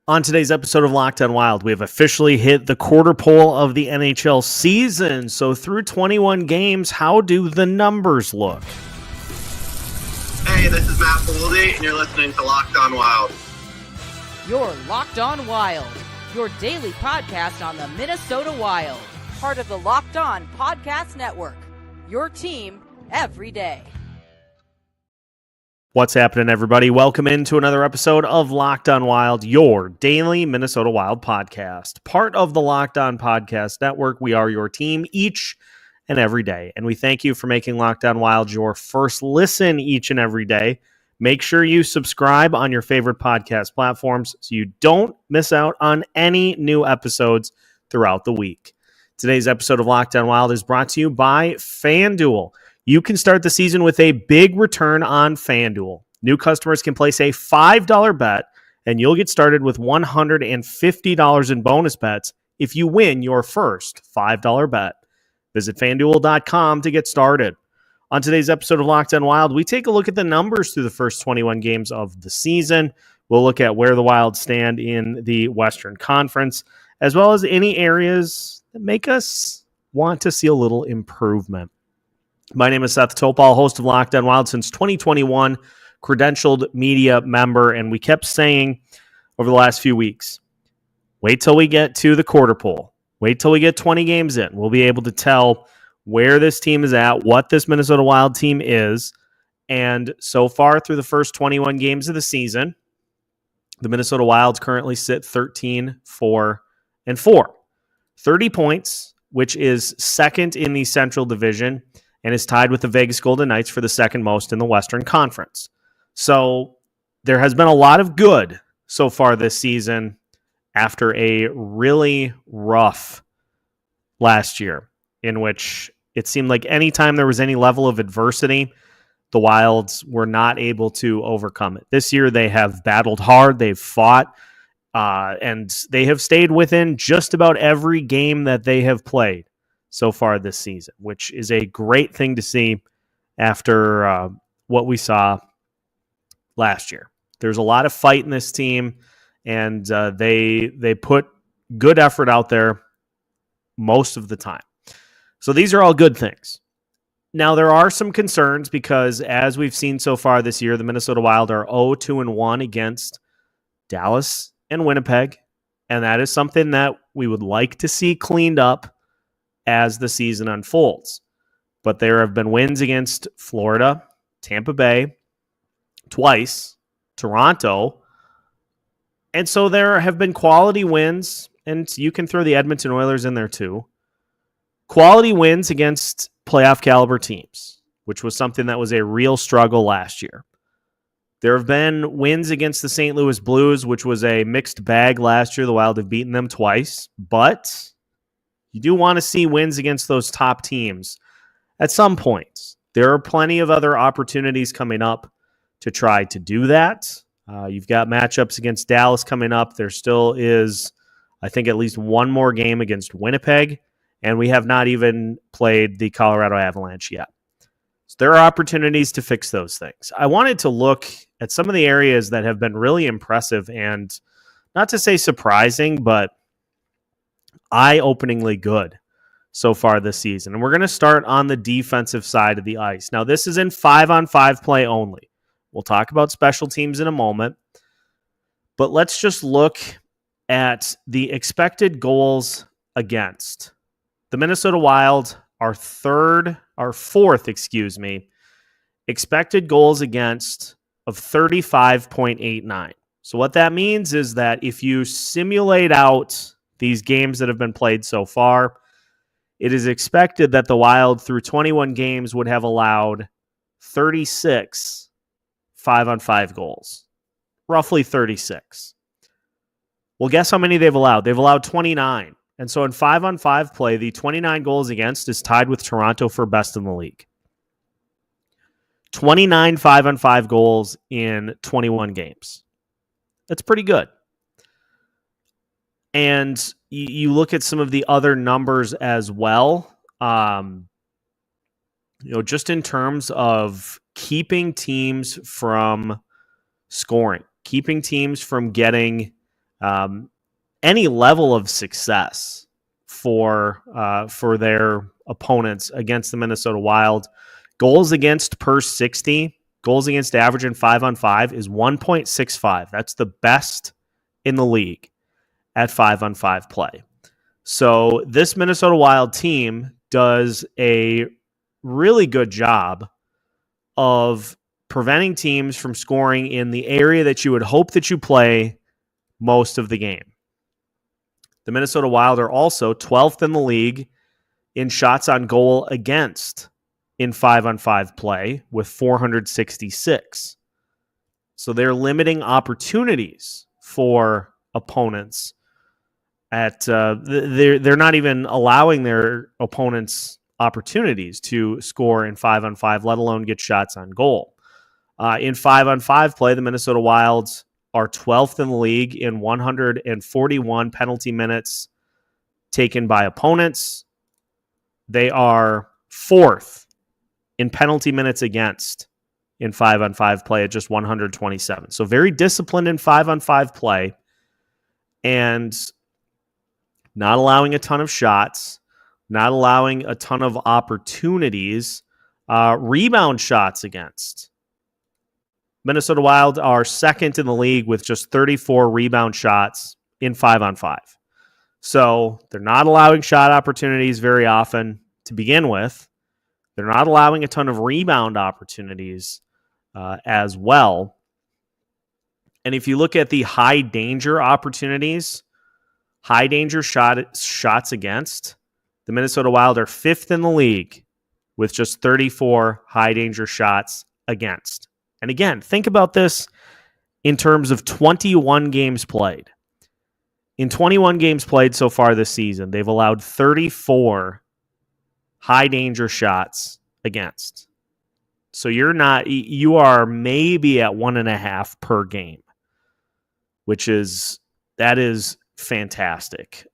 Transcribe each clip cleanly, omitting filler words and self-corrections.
On today's episode of Locked On Wild, we have officially hit the quarter pole of the NHL season. So through 21 games, how do the numbers look? Hey, this is Matt-Boldy, and you're listening to Locked On Wild. You're Locked On Wild, your daily podcast on the Minnesota Wild. Part of the Locked On Podcast Network, your team every day. What's happening, everybody? Welcome into another episode of Locked On Wild, your daily Minnesota Wild podcast. Part of the Locked On Podcast Network, we are your team each and every day. And we thank you for making Locked On Wild your first listen each and every day. Make sure you subscribe on your favorite podcast platforms so you don't miss out on any new episodes throughout the week. Today's episode of Locked On Wild is brought to you by FanDuel. You can start the season with a big return on FanDuel. New customers can place a $5 bet, and you'll get started with $150 in bonus bets if you win your first $5 bet. Visit FanDuel.com to get started. On today's episode of Locked On Wild, we take a look at the numbers through the first 21 games of the season. We'll look at where the Wild stand in the Western Conference, as well as any areas that make us want to see a little improvement. My name is Seth Topal, host of Locked On Wild since 2021, credentialed media member, and we kept saying over the last few weeks, wait till we get to the quarter pole. Wait till we get 20 games in. We'll be able to tell where this team is at, what this Minnesota Wild team is, and so far through the first 21 games of the season, the Minnesota Wilds currently sit 13-4-4. 30 points, which is second in the Central Division, and is tied with the Vegas Golden Knights for the second most in the Western Conference. So there has been a lot of good so far this season after a really rough last year in which it seemed like anytime there was any level of adversity, the Wilds were not able to overcome it. This year they have battled hard, they've fought, and they have stayed within just about every game that they have played so far this season, which is a great thing to see after what we saw last year. There's a lot of fight in this team, and they put good effort out there most of the time. So these are all good things. Now, there are some concerns because, as we've seen so far this year, the Minnesota Wild are 0-2-1 against Dallas and Winnipeg, and that is something that we would like to see cleaned up as the season unfolds. But there have been wins against Florida, Tampa Bay, twice, Toronto, and so there have been quality wins, and you can throw the Edmonton Oilers in there too. Quality wins against playoff caliber teams, which was something that was a real struggle last year. There have been wins against the St. Louis Blues, which was a mixed bag last year. The Wild have beaten them twice, but you do want to see wins against those top teams at some point. There are plenty of other opportunities coming up to try to do that. You've got matchups against Dallas coming up. There still is, I think, at least one more game against Winnipeg, and we have not even played the Colorado Avalanche yet. So there are opportunities to fix those things. I wanted to look at some of the areas that have been really impressive and, not to say surprising, but eye-openingly good so far this season. And we're going to start on the defensive side of the ice. Now, this is in 5-on-5 play only. We'll talk about special teams in a moment. But let's just look at the expected goals against. The Minnesota Wild are fourth, expected goals against of 35.89. So what that means is that if you simulate out these games that have been played so far, it is expected that the Wild through 21 games would have allowed 36 5-on-5 goals. Roughly 36. Well, guess how many they've allowed? They've allowed 29. And so in 5-on-5 play, the 29 goals against is tied with Toronto for best in the league. 29 5-on-5 goals in 21 games. That's pretty good. And you look at some of the other numbers as well. Just in terms of keeping teams from scoring, keeping teams from getting any level of success for their opponents against the Minnesota Wild. Goals against per 60, goals against average in 5-on-5 is 1.65. That's the best in the league at 5-on-5 play. So this Minnesota Wild team does a really good job of preventing teams from scoring in the area that you would hope that you play most of the game. The Minnesota Wild are also 12th in the league in shots on goal against in 5-on-5 play with 466. So they're limiting opportunities for opponents at they're not even allowing their opponents opportunities to score in 5-on-5, let alone get shots on goal. In 5-on-5 play, the Minnesota Wilds are 12th in the league in 141 penalty minutes taken by opponents. They are 4th in penalty minutes against in 5-on-5 play at just 127. So very disciplined in 5-on-5 play and not allowing a ton of shots, not allowing a ton of opportunities. Rebound shots against. Minnesota Wild are 2nd in the league with just 34 rebound shots in 5-on-5. So they're not allowing shot opportunities very often to begin with. They're not allowing a ton of rebound opportunities as well. And if you look at the high danger opportunities, high danger shots against, the Minnesota Wild are 5th in the league with just 34 high danger shots against. And again, think about this in terms of 21 games played. In 21 games played so far this season, they've allowed 34 high danger shots against. So you are maybe at 1.5 per game, that is fantastic.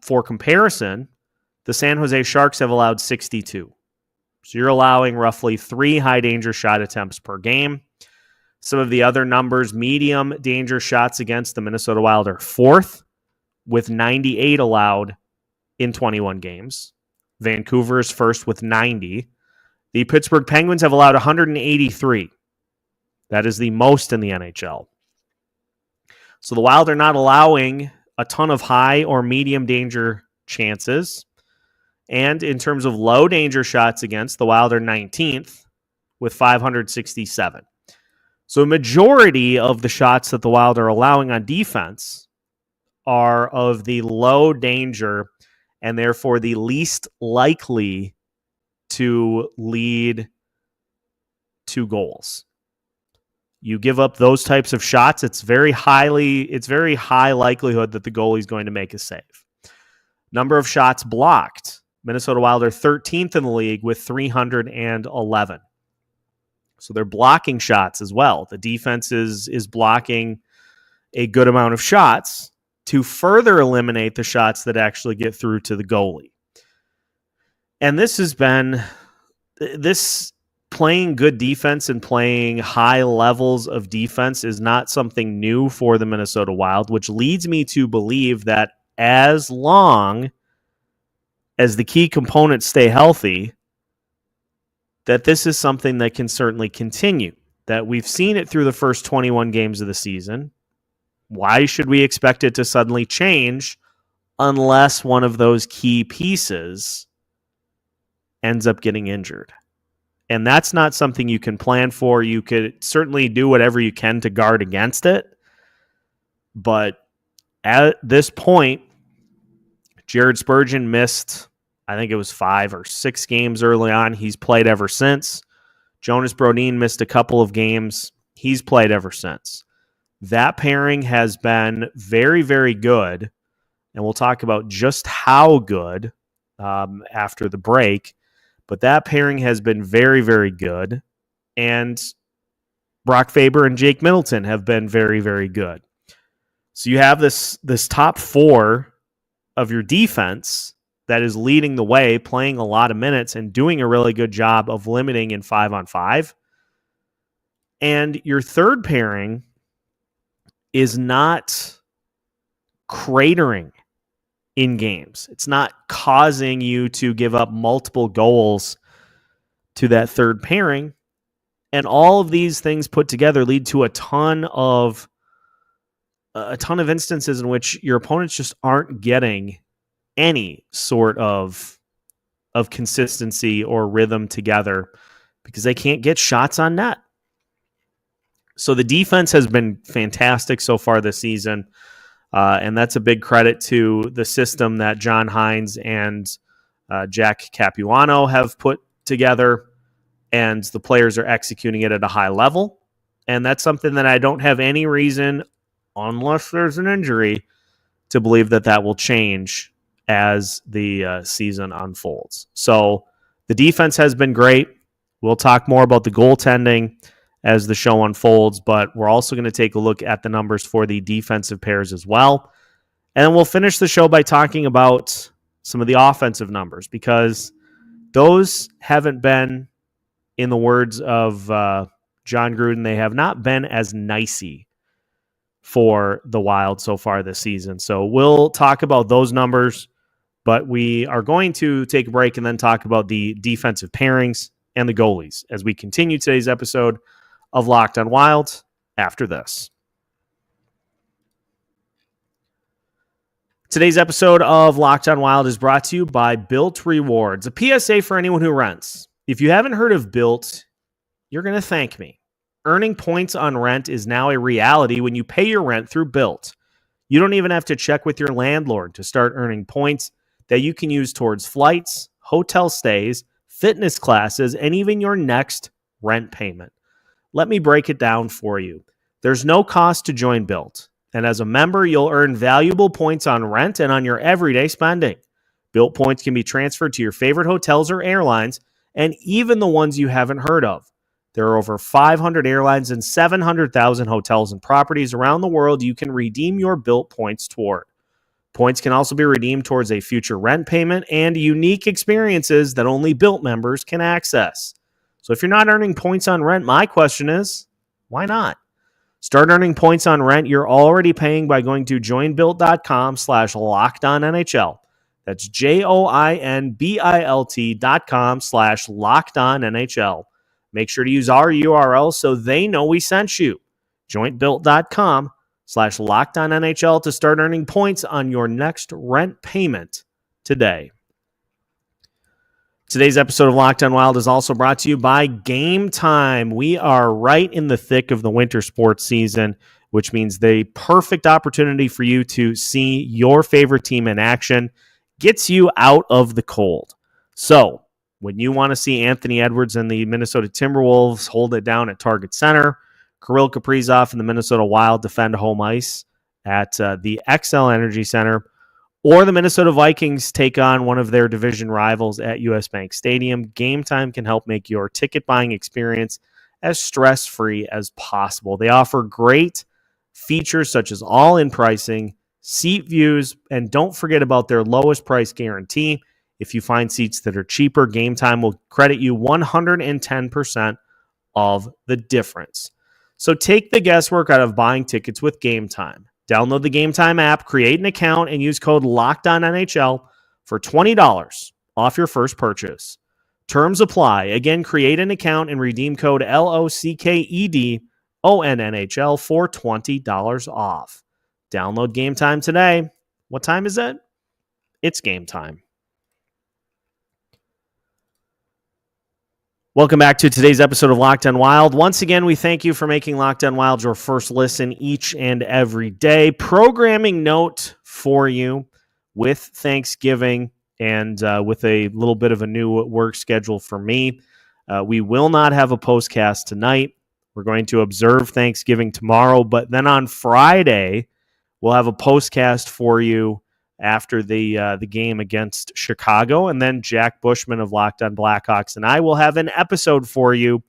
For comparison, the San Jose Sharks have allowed 62. So you're allowing roughly 3 high danger shot attempts per game. Some of the other numbers, medium danger shots against the Minnesota Wild are 4th with 98 allowed in 21 games. Vancouver is 1st with 90. The Pittsburgh Penguins have allowed 183. That is the most in the NHL. So the Wild are not allowing a ton of high or medium danger chances. And in terms of low danger shots against, the Wild are 19th with 567. So a majority of the shots that the Wild are allowing on defense are of the low danger and therefore the least likely to lead to goals. You give up those types of shots, it's very high likelihood that the goalie is going to make a save. Number of shots blocked. Minnesota Wild are 13th in the league with 311. So they're blocking shots as well. The defense is blocking a good amount of shots to further eliminate the shots that actually get through to the goalie. And this playing good defense and playing high levels of defense is not something new for the Minnesota Wild, which leads me to believe that as long as the key components stay healthy, that this is something that can certainly continue, that we've seen it through the first 21 games of the season. Why should we expect it to suddenly change unless one of those key pieces ends up getting injured? And that's not something you can plan for. You could certainly do whatever you can to guard against it. But at this point, Jared Spurgeon missed, I think it was 5 or 6 games early on. He's played ever since. Jonas Brodin missed a couple of games. He's played ever since. That pairing has been very, very good. And we'll talk about just how good after the break. But that pairing has been very, very good. And Brock Faber and Jake Middleton have been very, very good. So you have this top 4 of your defense that is leading the way, playing a lot of minutes and doing a really good job of limiting in 5-on-5. And your third pairing is not cratering in games. It's not causing you to give up multiple goals to that third pairing. And all of these things put together lead to a ton of instances in which your opponents just aren't getting any sort of consistency or rhythm together because they can't get shots on net. So the defense has been fantastic so far this season. And that's a big credit to the system that John Hines and Jack Capuano have put together, and the players are executing it at a high level. And that's something that I don't have any reason, unless there's an injury, to believe that will change as the season unfolds. So the defense has been great. We'll talk more about the goaltending as the show unfolds, but we're also going to take a look at the numbers for the defensive pairs as well. And then we'll finish the show by talking about some of the offensive numbers, because those haven't been, in the words of John Gruden, they have not been as nicey for the Wild so far this season. So we'll talk about those numbers, but we are going to take a break and then talk about the defensive pairings and the goalies as we continue today's episode of Locked on Wild after this. Today's episode of Locked on Wild is brought to you by Built Rewards, a PSA for anyone who rents. If you haven't heard of Built, you're going to thank me. Earning points on rent is now a reality when you pay your rent through Built. You don't even have to check with your landlord to start earning points that you can use towards flights, hotel stays, fitness classes, and even your next rent payment. Let me break it down for you. There's no cost to join Built, and as a member, you'll earn valuable points on rent and on your everyday spending. Built points can be transferred to your favorite hotels or airlines, and even the ones you haven't heard of. There are over 500 airlines and 700,000 hotels and properties around the world you can redeem your Built points toward. Points can also be redeemed towards a future rent payment and unique experiences that only Built members can access. So if you're not earning points on rent, my question is, why not? Start earning points on rent you're already paying by going to joinbuilt.com/lockedonnhl. That's joinbilt.com/lockedonnhl. Make sure to use our URL so they know we sent you. joinbuilt.com/lockedonnhl to start earning points on your next rent payment today. Today's episode of Locked on Wild is also brought to you by Game Time. We are right in the thick of the winter sports season, which means the perfect opportunity for you to see your favorite team in action, gets you out of the cold. So when you want to see Anthony Edwards and the Minnesota Timberwolves hold it down at Target Center, Kirill Kaprizov and the Minnesota Wild defend home ice at the XL Energy Center, or the Minnesota Vikings take on one of their division rivals at US Bank Stadium, Game Time can help make your ticket buying experience as stress-free as possible. They offer great features such as all-in pricing, seat views, and don't forget about their lowest price guarantee. If you find seats that are cheaper, Game Time will credit you 110% of the difference. So take the guesswork out of buying tickets with Game Time. Download the Game Time app, create an account, and use code LOCKEDONNHL for $20 off your first purchase. Terms apply. Again, create an account and redeem code LOCKEDONNHL for $20 off. Download Game Time today. What time is it? It's game time. Welcome back to today's episode of Locked on Wild. Once again, we thank you for making Locked on Wild your first listen each and every day. Programming note for you with Thanksgiving and with a little bit of a new work schedule for me. We will not have a postcast tonight. We're going to observe Thanksgiving tomorrow, but then on Friday, we'll have a postcast for you after the game against Chicago. And then Jack Bushman of Locked on Blackhawks and I will have an episode for you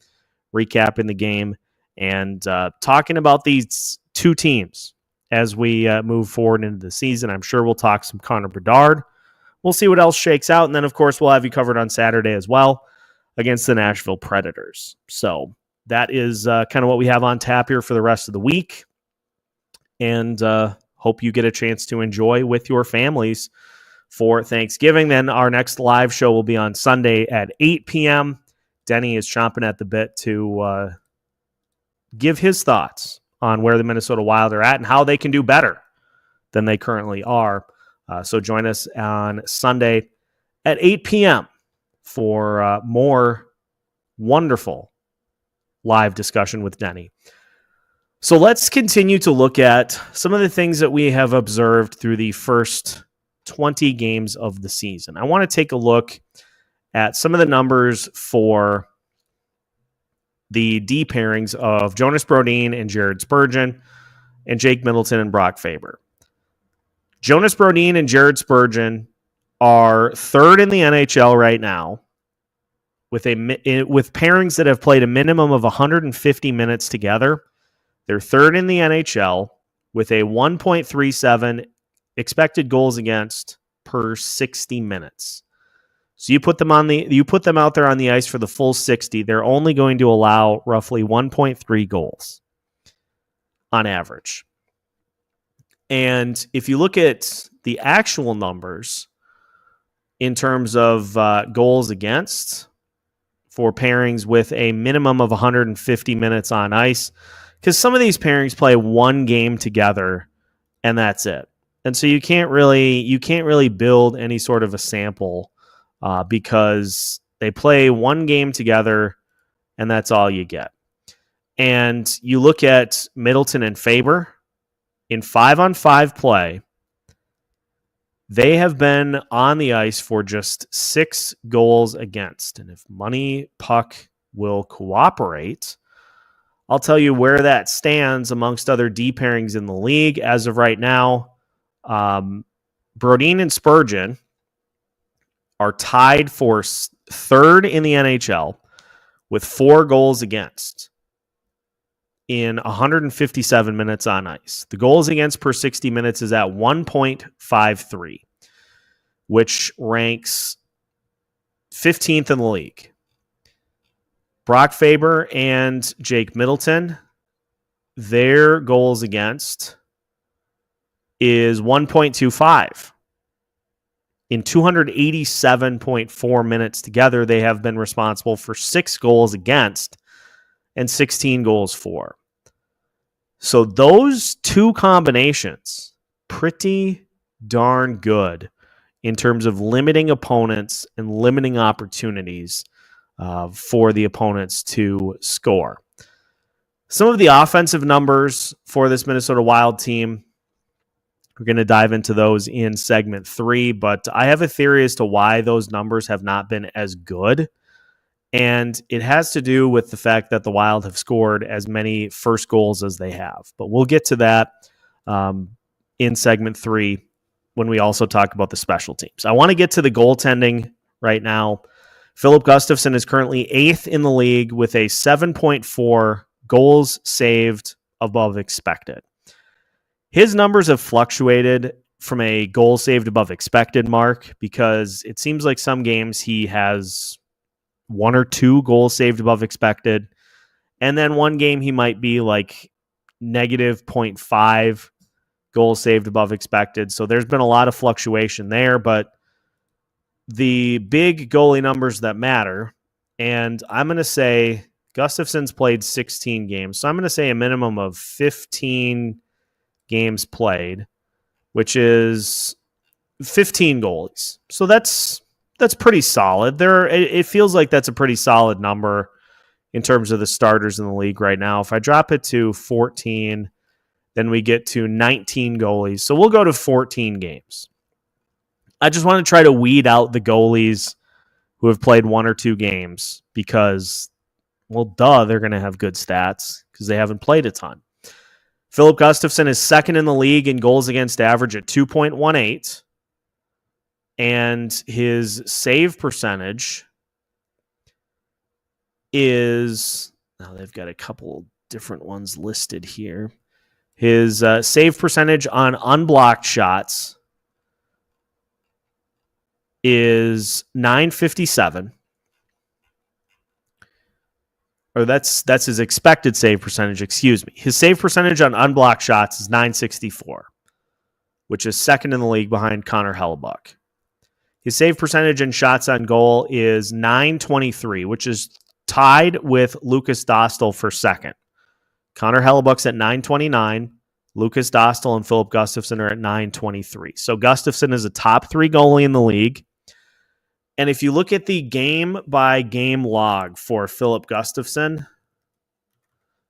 recapping the game and talking about these two teams as we move forward into the season. I'm sure we'll talk some Connor Bedard. We'll see what else shakes out. And then, of course, we'll have you covered on Saturday as well against the Nashville Predators. So that is kind of what we have on tap here for the rest of the week. And hope you get a chance to enjoy with your families for Thanksgiving. Then our next live show will be on Sunday at 8 p.m. Denny is chomping at the bit to give his thoughts on where the Minnesota Wild are at and how they can do better than they currently are. So join us on Sunday at 8 p.m. for more wonderful live discussion with Denny. So let's continue to look at some of the things that we have observed through the first 20 games of the season. I want to take a look at some of the numbers for the D pairings of Jonas Brodin and Jared Spurgeon and Jake Middleton and Brock Faber. Jonas Brodin and Jared Spurgeon are third in the NHL right now with pairings that have played a minimum of 150 minutes together. They're third in the NHL with a 1.37 expected goals against per 60 minutes. So you put them out there on the ice for the full 60, they're only going to allow roughly 1.3 goals on average. And if you look at the actual numbers in terms of goals against for pairings with a minimum of 150 minutes on ice, because some of these pairings play one game together and that's it. And so you can't really build any sort of a sample because they play one game together and that's all you get. And you look at Middleton and Faber in 5-on-5 play, they have been on the ice for just 6 goals against. And if Money Puck will cooperate, I'll tell you where that stands amongst other D pairings in the league. As of right now, Brodin and Spurgeon are tied for third in the NHL with 4 goals against in 157 minutes on ice. The goals against per 60 minutes is at 1.53, which ranks 15th in the league. Brock Faber and Jake Middleton, their goals against is 1.25. In 287.4 minutes together, they have been responsible for 6 goals against and 16 goals for. So those two combinations, pretty darn good in terms of limiting opponents and limiting opportunities for the opponents to score. Some of the offensive numbers for this Minnesota Wild team, we're going to dive into those in segment 3, but I have a theory as to why those numbers have not been as good. And it has to do with the fact that the Wild have scored as many first goals as they have. But we'll get to that in segment 3 when we also talk about the special teams. I want to get to the goaltending right now. Filip Gustavsson is currently 8th in the league with a 7.4 goals saved above expected. His numbers have fluctuated from a goal saved above expected mark because it seems like some games he has 1 or 2 goals saved above expected. And then one game he might be like negative 0.5 goals saved above expected. So there's been a lot of fluctuation there, but the big goalie numbers that matter, and I'm going to say Gustafsson's played 16 games. So I'm going to say a minimum of 15 games played, which is 15 goalies. So that's pretty solid. It feels like that's a pretty solid number in terms of the starters in the league right now. If I drop it to 14, then we get to 19 goalies. So we'll go to 14 games. I just want to try to weed out the goalies who have played 1 or 2 games because, well, they're going to have good stats because they haven't played a ton. Filip Gustavsson is second in the league in goals against average at 2.18. And his save percentage is, now they've got a couple different ones listed here. His save percentage on unblocked shots is .957. Or that's his expected save percentage, excuse me. His save percentage on unblocked shots is .964. which is second in the league behind Connor Hellebuyck. His save percentage and shots on goal is .923, which is tied with Lukas Dostal for second. Connor Hellebuyck's at .929. Lukas Dostal and Filip Gustavsson are at .923. So Gustavsson is a top 3 goalie in the league. And if you look at the game-by-game log for Filip Gustavsson,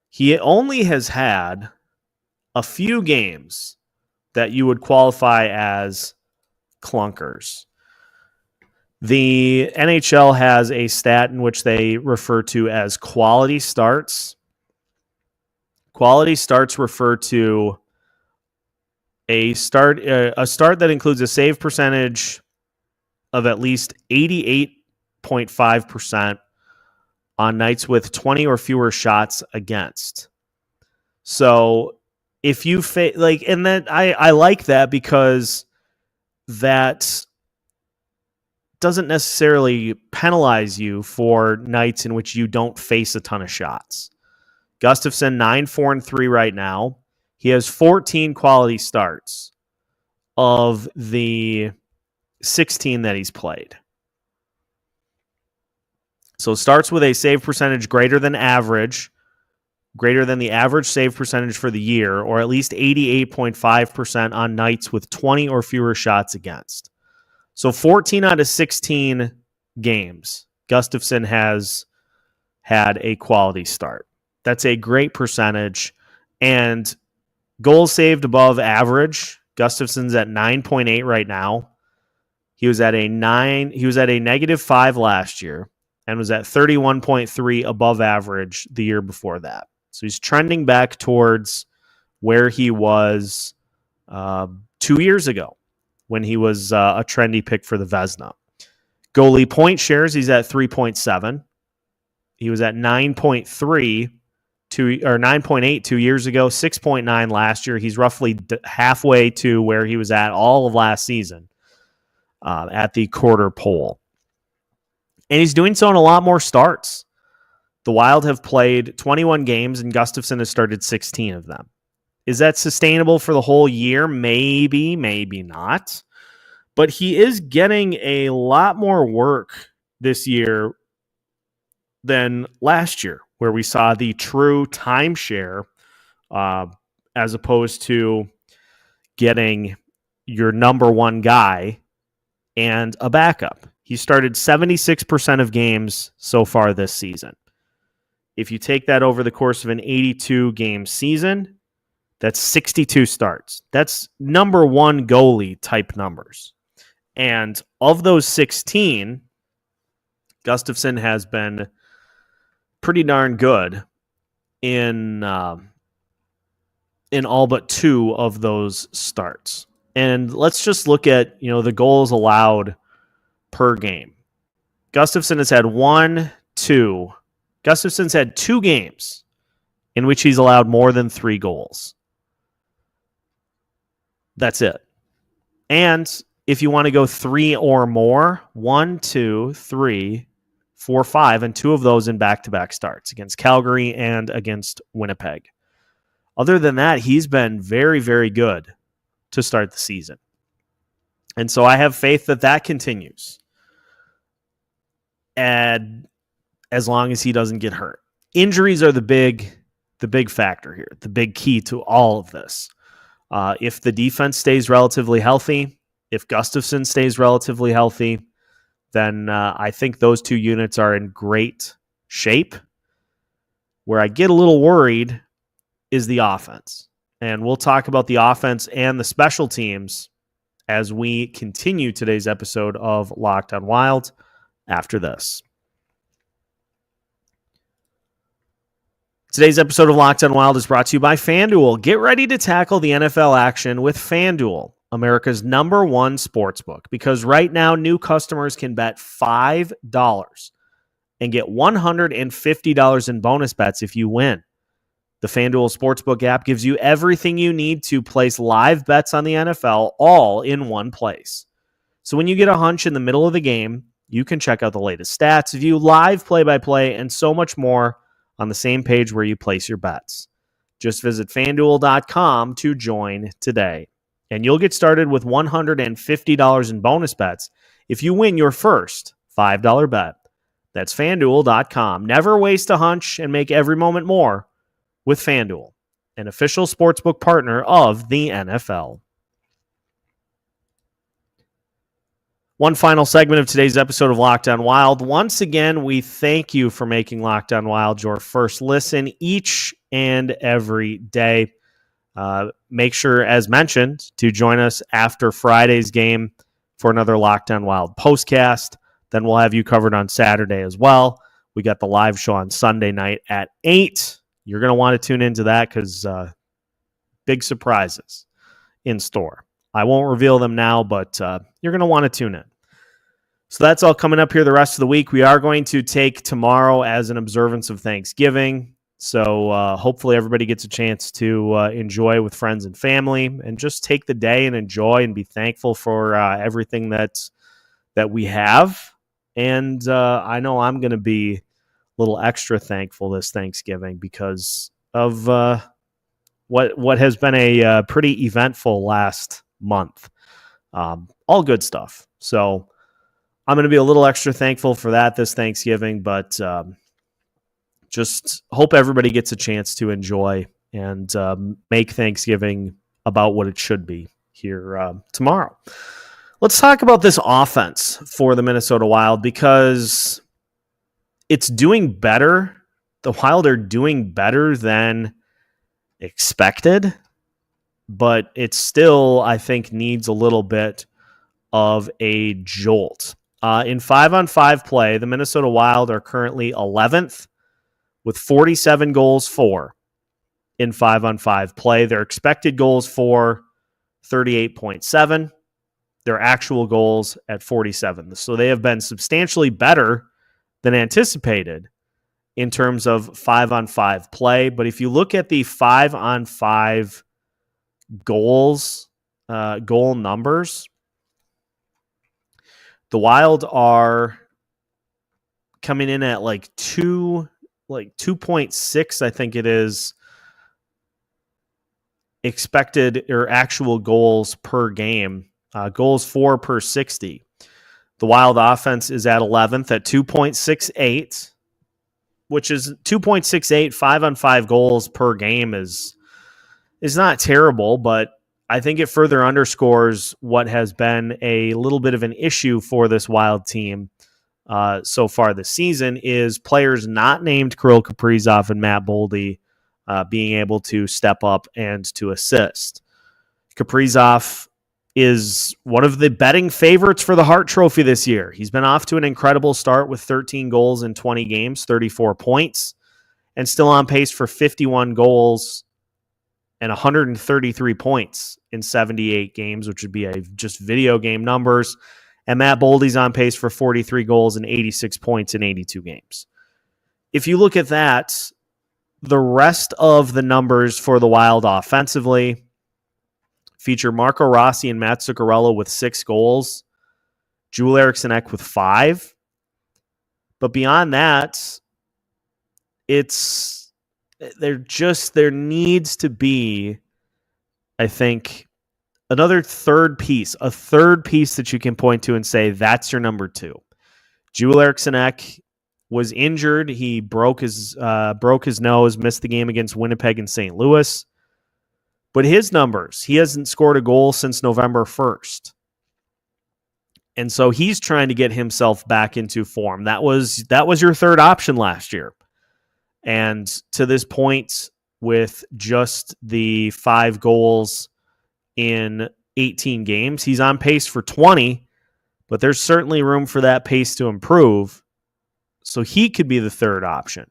he only has had a few games that you would qualify as clunkers. The NHL has a stat in which they refer to as quality starts. Quality starts refer to a start that includes a save percentage of at least 88.5% on nights with 20 or fewer shots against. So if you and that I like that because that doesn't necessarily penalize you for nights in which you don't face a ton of shots. Gustafsson 9-4-3 right now. He has 14 quality starts of the 16 that he's played. So it starts with a save percentage greater than the average save percentage for the year, or at least 88.5% on nights with 20 or fewer shots against. So 14 out of 16 games, Gustafsson has had a quality start. That's a great percentage. And goals saved above average, Gustafsson's at 9.8 right now. He was at a -5 last year and was at 31.3 above average the year before that. So he's trending back towards where he was 2 years ago when he was a trendy pick for the Vezina. Goalie point shares, he's at 3.7. He was at 9.8 2 years ago, 6.9 last year. He's roughly halfway to where he was at all of last season at the quarter pole. And he's doing so in a lot more starts. The Wild have played 21 games, and Gustafsson has started 16 of them. Is that sustainable for the whole year? Maybe, maybe not. But he is getting a lot more work this year than last year, where we saw the true timeshare as opposed to getting your number one guy and a backup. He started 76% of games so far this season. If you take that over the course of an 82-game season, that's 62 starts. That's number one goalie type numbers. And of those 16, Gustafsson has been pretty darn good in all but 2 of those starts. And let's just look at, the goals allowed per game. Gustafsson has had 2 games in which he's allowed more than 3 goals. That's it. And if you want to go 3 or more, 1, 2, 3, 4, 5, and 2 of those in back-to-back starts against Calgary and against Winnipeg. Other than that, he's been very, very good to start the season. And so I have faith that that continues. And as long as he doesn't get hurt. Injuries are the big factor here, the big key to all of this. If the defense stays relatively healthy, if Gustafsson stays relatively healthy, then I think those 2 units are in great shape. Where I get a little worried is the offense. And we'll talk about the offense and the special teams as we continue today's episode of Locked on Wild after this. Today's episode of Locked on Wild is brought to you by FanDuel. Get ready to tackle the NFL action with FanDuel, America's #1 sportsbook, because right now new customers can bet $5 and get $150 in bonus bets if you win. The FanDuel Sportsbook app gives you everything you need to place live bets on the NFL all in one place. So when you get a hunch in the middle of the game, you can check out the latest stats, view live play-by-play, and so much more on the same page where you place your bets. Just visit FanDuel.com to join today. and you'll get started with $150 in bonus bets if you win your first $5 bet. That's FanDuel.com. Never waste a hunch and make every moment more with FanDuel, an official sportsbook partner of the NFL. One final segment of today's episode of Locked On Wild. Once again, we thank you for making Locked On Wild your first listen each and every day. Make sure, as mentioned, to join us after Friday's game for another Locked On Wild postcast. Then we'll have you covered on Saturday as well. We got the live show on Sunday night at 8. You're going to want to tune into that because big surprises in store. I won't reveal them now, but you're going to want to tune in. So that's all coming up here the rest of the week. We are going to take tomorrow as an observance of Thanksgiving. So hopefully everybody gets a chance to enjoy with friends and family and just take the day and enjoy and be thankful for everything that we have. And I know I'm going to be a little extra thankful this Thanksgiving because of what has been a pretty eventful last month. All good stuff. So I'm going to be a little extra thankful for that this Thanksgiving, but just hope everybody gets a chance to enjoy and make Thanksgiving about what it should be here tomorrow. Let's talk about this offense for the Minnesota Wild because it's doing better. The Wild are doing better than expected, but it still, I think, needs a little bit of a jolt. In 5-on-5 play, the Minnesota Wild are currently 11th with 47 goals for in 5-on-5 play. Their expected goals for 38.7, their actual goals at 47. So they have been substantially better than anticipated in terms of 5-on-5 play. But if you look at the 5-on-5 goals, goal numbers, the Wild are coming in at like 2.6, I think it is, expected or actual goals per game. Goals for per 60. The Wild offense is at 11th at 2.68, which is 2.68 5-on-5 goals per game is not terrible, but I think it further underscores what has been a little bit of an issue for this Wild team so far this season is players not named Kirill, Kaprizov, and Boldy being able to step up and to assist. Kaprizov is one of the betting favorites for the Hart Trophy this year. He's been off to an incredible start with 13 goals in 20 games, 34 points, and still on pace for 51 goals and 133 points in 78 games, which would be just video game numbers. And Boldy's on pace for 43 goals and 86 points in 82 games. If you look at that, the rest of the numbers for the Wild offensively feature Marco Rossi and Matt Zuccarello with 6 goals, Joel Eriksson Ek with 5. But beyond that, there needs to be, I think, a third piece that you can point to and say, that's your number 2. Joel Eriksson Ek was injured. He broke his nose, missed the game against Winnipeg and St. Louis. But his numbers, he hasn't scored a goal since November 1st. And so he's trying to get himself back into form. That was your third option last year. And to this point, with just the 5 goals in 18 games, he's on pace for 20, but there's certainly room for that pace to improve. So he could be the third option.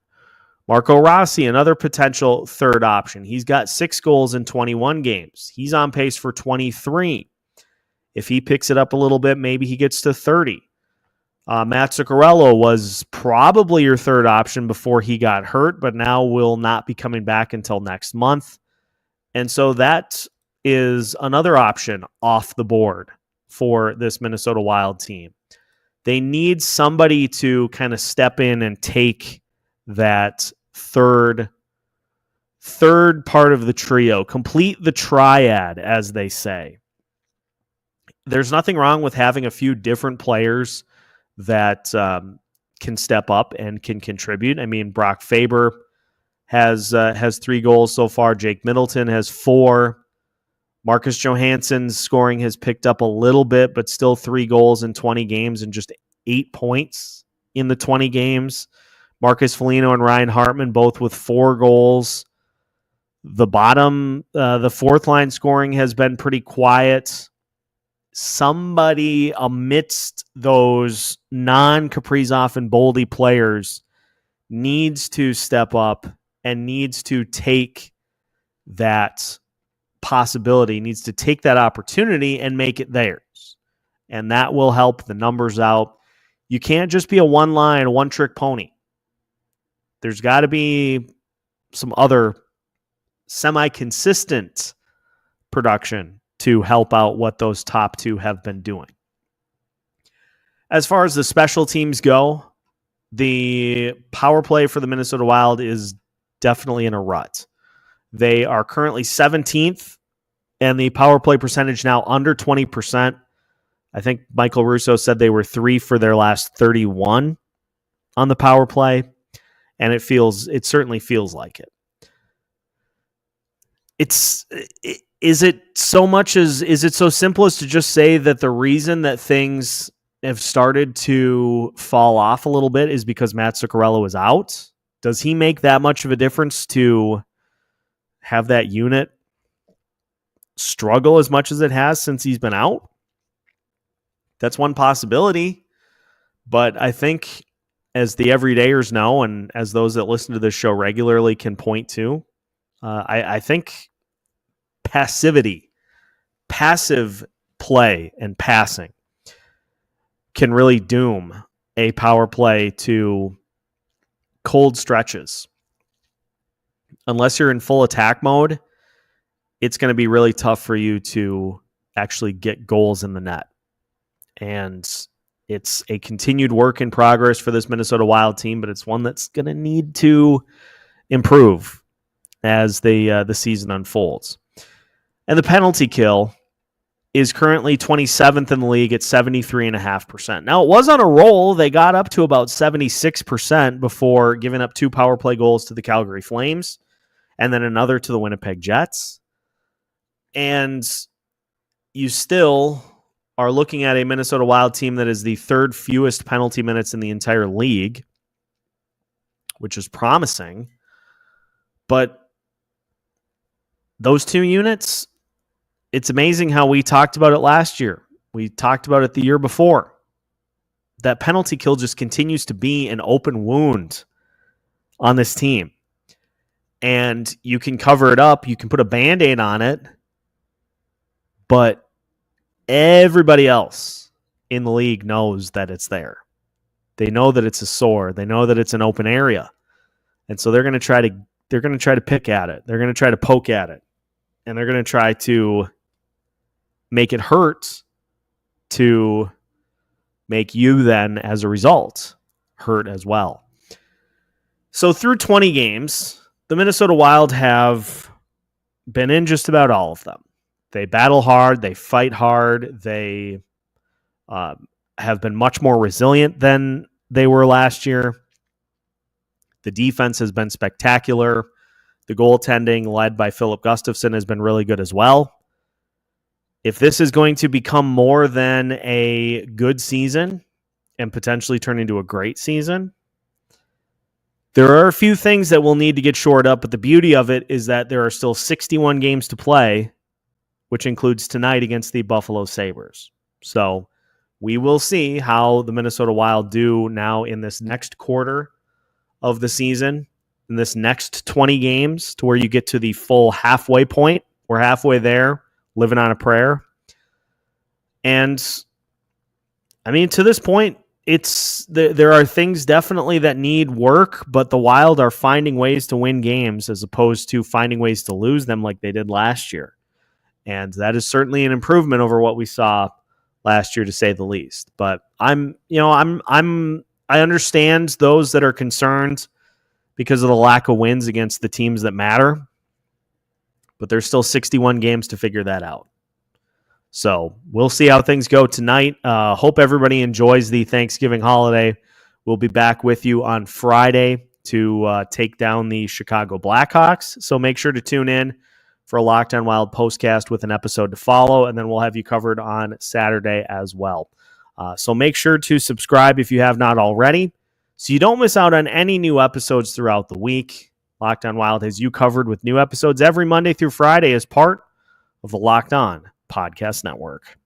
Marco Rossi, another potential third option. He's got 6 goals in 21 games. He's on pace for 23. If he picks it up a little bit, maybe he gets to 30. Matt Zuccarello was probably your third option before he got hurt, but now will not be coming back until next month. And so that is another option off the board for this Minnesota Wild team. They need somebody to kind of step in and take that third part of the trio, complete the triad, as they say. there's nothing wrong with having a few different players that can step up and can contribute. I mean, Brock Faber has 3 goals so far. Jake Middleton has 4. Marcus Johansson's scoring has picked up a little bit, but still 3 goals in 20 games and just 8 points in the 20 games. Marcus Foligno and Ryan Hartman both with 4 goals. The bottom, the fourth line scoring has been pretty quiet. Somebody amidst those non-Kaprizov and Boldy players needs to step up and needs to take that possibility, needs to take that opportunity and make it theirs. And that will help the numbers out. You can't just be a one-line, one-trick pony. There's got to be some other semi-consistent production to help out what those top 2 have been doing. As far as the special teams go, the power play for the Minnesota Wild is definitely in a rut. They are currently 17th, and the power play percentage now under 20%. I think Michael Russo said they were 3 for their last 31 on the power play, and it certainly feels like it. Is it so simple as to just say that the reason that things have started to fall off a little bit is because Matt Zuccarello is out? Does he make that much of a difference to have that unit struggle as much as it has since he's been out? That's one possibility. But I think, as the everydayers know, and as those that listen to this show regularly can point to, I think passive play and passing can really doom a power play to cold stretches. Unless you're in full attack mode, it's going to be really tough for you to actually get goals in the net. And it's a continued work in progress for this Minnesota Wild team, but it's one that's going to need to improve as the season unfolds. And the penalty kill is currently 27th in the league at 73.5%. Now, it was on a roll. They got up to about 76% before giving up 2 power play goals to the Calgary Flames and then another to the Winnipeg Jets. And you still are looking at a Minnesota Wild team that is the 3rd fewest penalty minutes in the entire league, which is promising. But those 2 units, it's amazing how we talked about it last year. We talked about it the year before. That penalty kill just continues to be an open wound on this team. And you can cover it up. You can put a Band-Aid on it. But everybody else in the league knows that it's there. They know that it's a sore. They know that it's an open area. And so they're going to try to pick at it. They're going to try to poke at it. And they're going to try to make it hurt to make you then, as a result, hurt as well. So through 20 games, the Minnesota Wild have been in just about all of them. They battle hard. They fight hard. They have been much more resilient than they were last year. The defense has been spectacular. The goaltending, led by Filip Gustavsson, has been really good as well. If this is going to become more than a good season and potentially turn into a great season, there are a few things that will need to get shored up, but the beauty of it is that there are still 61 games to play, which includes tonight against the Buffalo Sabres. So we will see how the Minnesota Wild do now in this next quarter of the season, in this next 20 games, to where you get to the full halfway point. We're halfway there, living on a prayer. And I mean, to this point, there are things definitely that need work, but the Wild are finding ways to win games as opposed to finding ways to lose them like they did last year. And that is certainly an improvement over what we saw last year, to say the least. But I understand those that are concerned because of the lack of wins against the teams that matter. But there's still 61 games to figure that out. So we'll see how things go tonight. Hope everybody enjoys the Thanksgiving holiday. We'll be back with you on Friday to take down the Chicago Blackhawks. So make sure to tune in for a Locked On Wild postcast with an episode to follow, and then we'll have you covered on Saturday as well. So make sure to subscribe if you have not already, so you don't miss out on any new episodes throughout the week. Locked On Wild has you covered with new episodes every Monday through Friday as part of the Locked On Podcast Network.